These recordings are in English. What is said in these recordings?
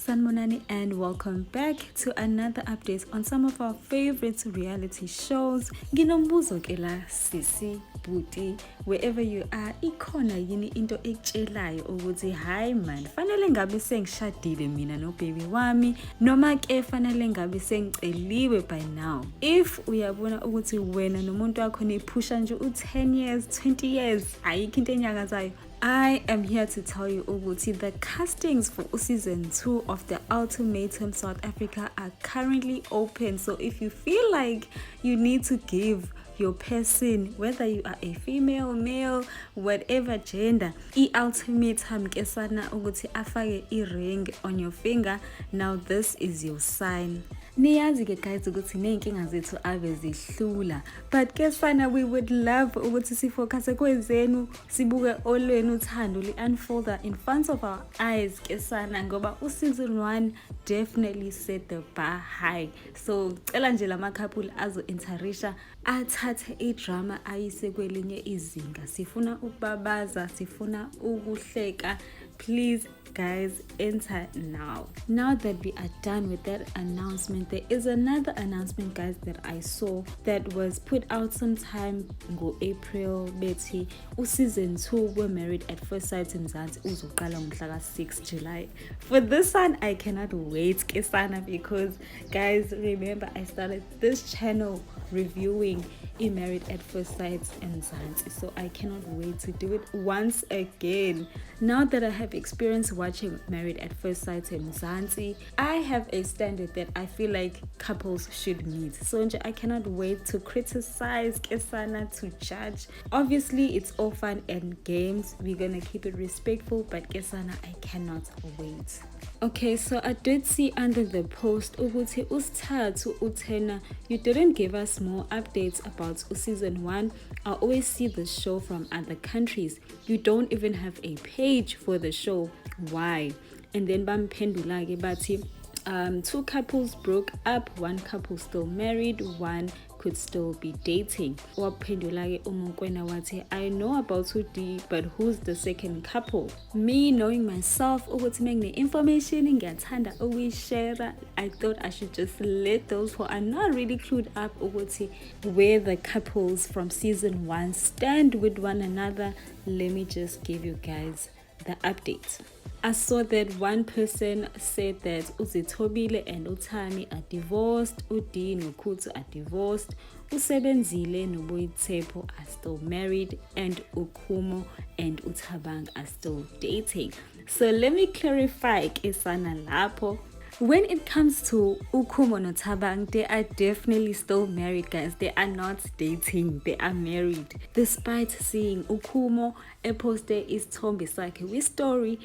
Sanmonani and welcome back to another update on some of our favorite reality shows. Nginombuzo ke la sisi buti wherever you are ikhona yini into ekutshelayo ukuthi hi man fanele ngabe sengishadile mina no baby wami noma ke fanele ngabe sengiceliwe by now. If uyabona ukuthi wena nomuntu wakho niphusha nje u10 years 20 years ayikho into enyakazayo, I am here to tell you ukuthi the castings for season 2 of the Ultimatum South Africa are currently open. So if you feel like you need to give your person, whether you are a female, male, whatever gender, ultimatum kesana ukuthi afake ring on your finger, now this is your sign. Niyazi ke guys ukuthi nenkinga zethu ave zihlula, but kesana we would love ukuthi sifocus kwezenu sibuke olwenu uthando li-unfolder in front of our eyes kesana ngoba season 1 definitely set the bar high. So cela nje lama couple azo interisha athathe idrama ayise kwelinye izinga. Sifuna ukubabaza, sifuna ukuhleka. Please guys, enter now. Now that we are done with that announcement, there is another announcement guys that I saw that was put out sometime in April. Betty season 2 were Married at First Sight in Mzansi uzoqala ngomhla 6 July. For this one I cannot wait kesana, because guys remember I started this channel reviewing Married at First Sight in Mzansi, so I cannot wait to do it once again. Now that I have experience watching Married at First Sight in Mzansi, I have a standard that I feel like couples should meet. So I cannot wait to criticize kesana, to judge. Obviously it's all fun and games, we're gonna keep it respectful, but kesana I cannot wait. Okay, so I did see under the post ukuthi uSithathu uThena, you didn't give us more updates about season 1. I always see the show from other countries. You don't even have a page for the show. Why? And then bamphendula ke bathi 2 couples broke up, 1 couple still married, 1 could still be dating. Waphendula ke uMokwena wathi, I know about uD, but who's the second couple? Me knowing myself ukuthi mengine information ngiyathanda ukuyishare, I thought I should just let those who are not really clued up ukuthi where the couples from season 1 stand with one another. Let me just give you guys the update. I saw that one person said that uZithobile and uThami are divorced, uD noKhutso are divorced, uSebenzile noBoyithepho are still married, and uKhumo and uThabang are still dating. So let me clarify kesana lapho. When it comes to uKhumo no Thabang, they are definitely still married guys. They are not dating, they are married. Despite seeing uKhumo eposte isithombe sakhe with story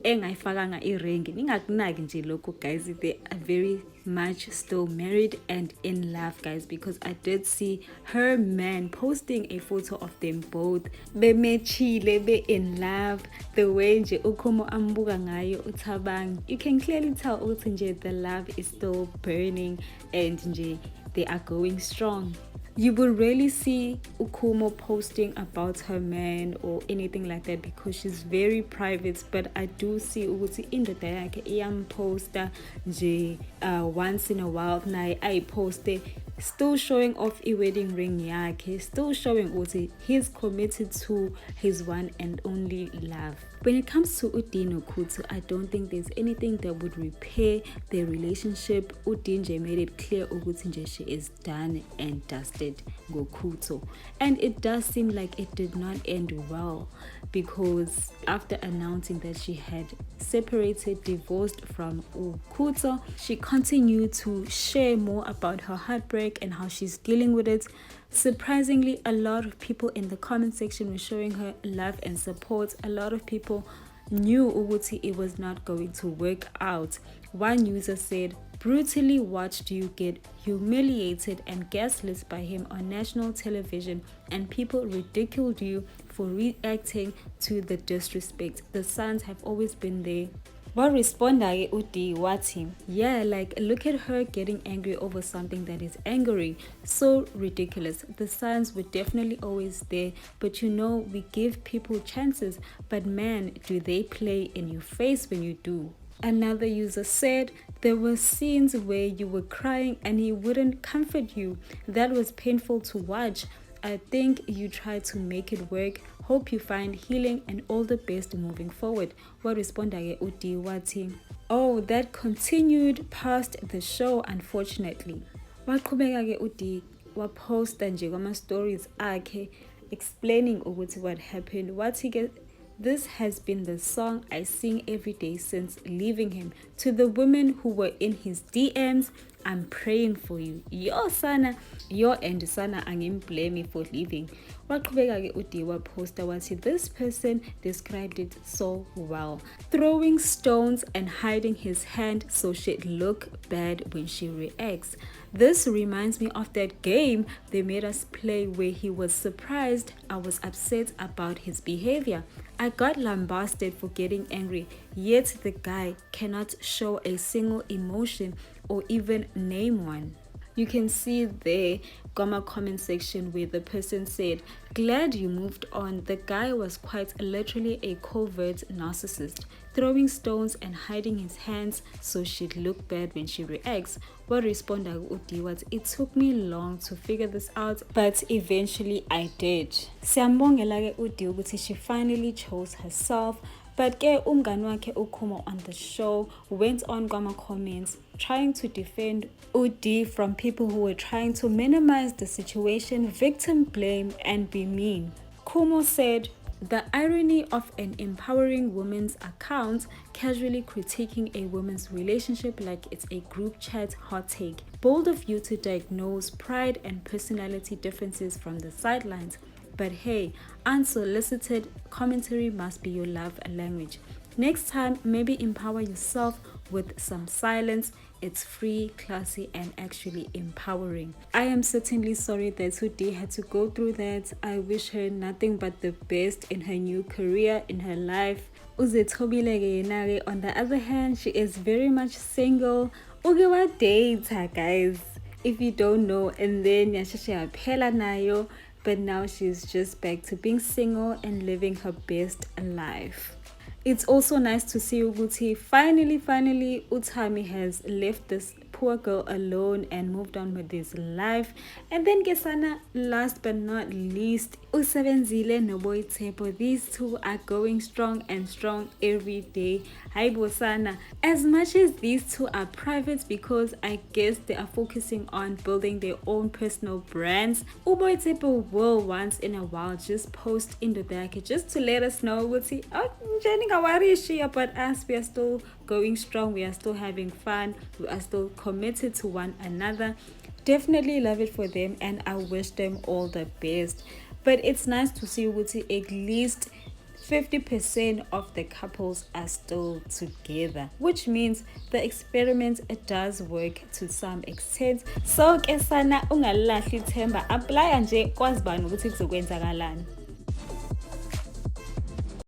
engayifakanga iring, ningakunaki nje lokho guys, they are very much still married and in love guys, because I did see her man posting a photo of them both bemechile, be in love. The way nje uKhumo ambuka ngayo uThabang, you can clearly tell ukuthi nje the love is still burning and nje they are going strong. You will rarely see uKhumo posting about her man or anything like that because she's very private, but I do see ukuthi indoda yakhe iyamposta nje once in a while naye ayiposte, still showing off a wedding ring yakhe, still showing ukuthi he's committed to his one and only love. When it comes to uD noKhutso, I don't think there's anything that would repair their relationship. uD nje made it clear ukuthi nje she is done and dusted ngoKhutso, and it does seem like it did not end well, because after announcing that she had separated, divorced from uKhutso, she continued to share more about her heartbreak and how she's dealing with it. Surprisingly, a lot of people in the comment section were showing her love and support. A lot of people knew ukuthi it was not going to work out. One user said, brutally watched you get humiliated and gaslit by him on national television, and people ridiculed you for reacting to the disrespect. The signs have always been there. Waresponda uD wathi, yeah, like look at her getting angry over something that is angry. So ridiculous. The signs were definitely always there, but you know, we give people chances, but man, do they play in your face when you do. Another user said, there were scenes where you were crying and he wouldn't comfort you. That was painful to watch. I think you tried to make it work. Hope you find healing and all the best moving forward. Waresponda-ke uD wathi, oh, that continued past the show unfortunately. Waqhubeka-ke uD waposta nje kwama-stories akhe explaining ukuthi what happened. Wathi-ke, this has been the song I sing every day since leaving him. To the women who were in his DMs, I'm praying for you. Yo and sana angimblame for leaving. Waqhubeka-ke uD waposta wathi, this person described it so well. Throwing stones and hiding his hand so she'd look bad when she reacts. This reminds me of that game they made us play where he was surprised I was upset about his behavior. I got lambasted for getting angry, yet the guy cannot show a single emotion or even name one. You can see there comment section where the person said, glad you moved on. The guy was quite literally a covert narcissist, throwing stones and hiding his hands so she'd look bad when she reacts. What responded uD was, it took me long to figure this out, but eventually I did. Siyambongela ke uD ukuthi she finally chose herself. But ke umngani wakhe uKhumo on the show went on comments trying to defend uD from people who were trying to minimize the situation, victim blame, and be mean. Kumo said, the irony of an empowering woman's account casually critiquing a woman's relationship like it's a group chat hot take. Bold of you to diagnose pride and personality differences from the sidelines. But hey, unsolicited commentary must be your love language. Next time, maybe empower yourself with some silence. It's free, classy, and actually empowering. I am certainly sorry that uD had to go through that. I wish her nothing but the best in her new career, in her life. Uzethobile yenake. On the other hand, she is very much single. Ukewa date, guys. If you don't know, and then yashashe yaphela nayo. But now she's just back to being single and living her best life. It's also nice to see ukuthi finally uThami has left this poor girl alone and moved on with his life. And then Kesana, last but not least, uSebenzile noBoyithebo. These two are going strong and strong every day. Hi Bosana. As much as these two are private because I guess they are focusing on building their own personal brands, uBoyithebo will once in a while just post in the back just to let us know ukuthi about us. We are still going strong, we are still having fun, we are still committed to one another. Definitely love it for them and I wish them all the best. But it's nice to see ukuthi at least 50% of the couples are still together, which means the experiment does work to some extent. So ke sana ungalahli ithemba, apply nje kwazi bani ukuthi kuzokwenzakalani.